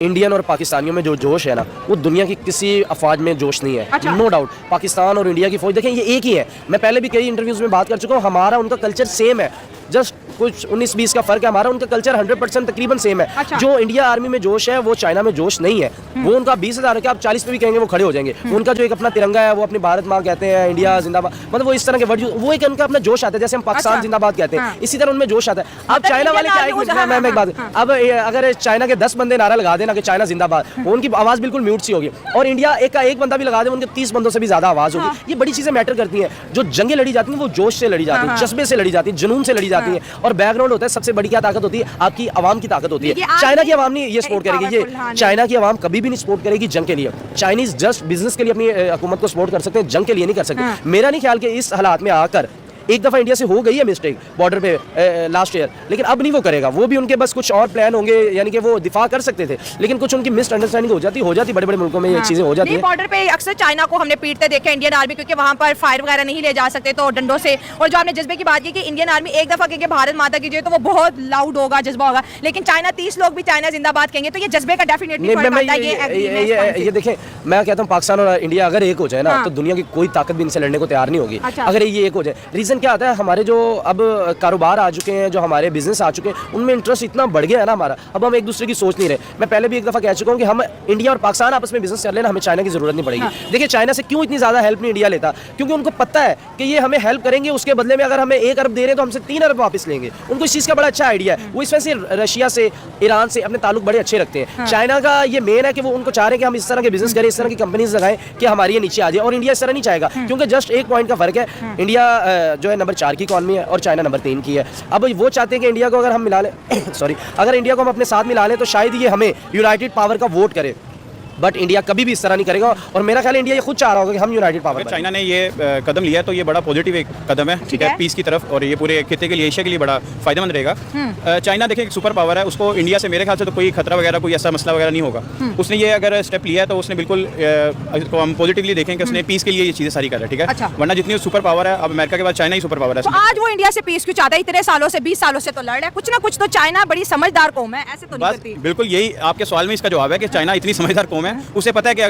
Indian और पाकिस्तानियों में जो जोश है ना, वो दुनिया की किसी अफवाज में जोश नहीं है। अच्छा। नो डाउट पाकिस्तान और इंडिया की फौज देखें, ये एक ही है। मैं पहले भी कई इंटरव्यूज में बात कर चुका हूँ, हमारा उनका कल्चर सेम है, जस्ट कुछ 19-20 का फर्क है। हमारा उनका कल्चर 100% तकरीबन सेम है। अच्छा। जो इंडिया आर्मी में जोश है वो चाइना में जोश नहीं है। वो उनका 20,000 के आप 40 पे भी कहेंगे वो खड़े हो जाएंगे। उनका जो एक अपना तिरंगा है, वो अपनी भारत माँ कहते हैं, इंडिया जिंदाबाद, मतलब वो इस तरह के वर्ड, वो एक उनका अपना जोश आता है। जैसे हम पाकिस्तान अच्छा। जिंदाबाद कहते हैं, हाँ। इसी तरह उनमें जोश आता है। अब मतलब चाइना वाले क्या है, मैं एक बात, अब अगर चाइना के 10 बंदे नारा लगा देना कि चाइना जिंदाबाद, उनकी आवाज बिल्कुल म्यूट सी होगी। और इंडिया का एक बंदा भी लगा दे, उनके 30 बंदों से भी ज्यादा आवाज होगी। ये बड़ी चीजें मैटर करती हैं। जो जंगें लड़ी जाती हैं वो जोश से लड़ी जाती हैं, जज्बे से लड़ी जाती हैं, जुनून से लड़ी जाती हैं। और बैकग्राउंड होता है, सबसे बड़ी क्या ताकत होती है, आपकी आवाम की ताकत होती है। चाइना की आवाम नहीं ये सपोर्ट करेगी, ये चाइना की आवाम कभी भी नहीं सपोर्ट करेगी जंग के लिए। चाइनीज जस्ट बिजनेस के लिए अपनी हुकूमत को सपोर्ट कर सकते हैं, जंग के लिए नहीं कर सकते। मेरा नहीं ख्याल कि इस हालात में आकर एक दफा इंडिया से हो गई है मिस्टेक बॉर्डर पे लास्ट ईयर, लेकिन अब नहीं वो करेगा। वो भी उनके बस कुछ और प्लान होंगे, यानी कि वो दिफा कर सकते थे, लेकिन कुछ उनकी मिसअंडरस्टैंडिंग हो जाती बड़े बड़े मुल्कों में ये चीजें हो जाती है। बॉर्डर पे अक्सर चाइना को हमने पीटते देखे इंडियन आर्मी, क्योंकि वहां पर फायर वगैरह नहीं ले जा सकते तो डंडों से। और जो आपने जज्बे की बात की कि इंडियन आर्मी एक दफा कहेंगे भारत माता की जय तो वो बहुत लाउड होगा, जज्बा होगा, लेकिन चाइना 30 लोग भी चाइना जिंदाबाद कहेंगे तो ये जज्बे का डेफिनेटली फर्क आता है। ये देखें, मैं कहता हूँ पाकिस्तान और इंडिया अगर एक हो जाए ना, तो दुनिया की कोई ताकत भी इनसे लड़ने को तैयार नहीं होगी। अगर ये एक हो जाए, रीजन क्या आता है, हमारे जो अब कारोबार आ चुके हैं, जो हमारे बिजनेस आ चुके हैं, उनमें इंटरेस्ट इतना बढ़ गया है ना हमारा, अब हम एक दूसरे की सोच नहीं रहे। मैं पहले भी एक दफा कह चुका हूँ कि हम इंडिया और पाकिस्तान आपस में बिजनेस कर लेना, हमें चाइना की जरूरत नहीं पड़ेगी। देखिए चाइना से क्यों इतनी ज्यादा हेल्प नहीं इंडिया लेता, क्योंकि उनको पता है कि ये हमें हेल्प करेंगे, उसके बदले में अगर हमें 1 अरब दे रहे हैं तो हमसे 3 अरब वापस लेंगे। उनको इस चीज का बड़ा अच्छा आइडिया है। वो इस वजह से रशिया से, ईरान से अपने ताल्लुक बड़े अच्छे रखते हैं। चाइना का ये मेन है कि वो उनको चाह रहे हैं कि हम इस तरह के बिजनेस करें, इस तरह की कंपनीज लगाएं कि हमारी ये नीचे आ जाए। और इंडिया इस तरह नहीं चाहेगा, क्योंकि जस्ट एक पॉइंट का फर्क है। इंडिया जो है नंबर 4 की इकॉनमी है और चाइना नंबर 3 की है। अब वो चाहते हैं कि इंडिया को अगर हम मिला लें सॉरी, अगर इंडिया को हम अपने साथ मिला लें तो शायद ये हमें यूनाइटेड पावर का वोट करे, बट इंडिया कभी भी इस तरह नहीं करेगा। और मेरा ख्याल इंडिया ये खुद चाह रहा होगा कि हम यूनाइटेड पावर। चाइना ने ये कदम लिया तो ये बड़ा पॉजिटिव एक कदम है, ठीक है, पीस की तरफ, और ये पूरे खिते के लिए, एशिया के लिए बड़ा फायदेमंद रहेगा। चाइना देखिए एक सुपर पावर है, उसको इंडिया से मेरे ख्याल से तो कोई खतरा वगैरह, कोई ऐसा मसला वगैरह नहीं होगा। उसने ये अगर स्टेप लिया है तो उसने बिल्कुल इसको हम पॉजिटिवली देखें कि उसने पीस के लिए ये चीज़ें सारी कर रहा है, ठीक है। अच्छा। वरना जितनी सुपर पावर है, अब अमेरिका के बाद चाइना ही सुपर पावर है। तो आज वो इंडिया से पीस क्यों चाहता है? इतने सालों से, 20 सालों से तो लड़ रहा है, कुछ ना कुछ तो चाइना बड़ी समझदार कौम है, ऐसे तो नहीं बस करती। बिल्कुल यही आपके सवाल में इसका जवाब है कि चाइना इतनी समझदार कौम है, उसे पता है कि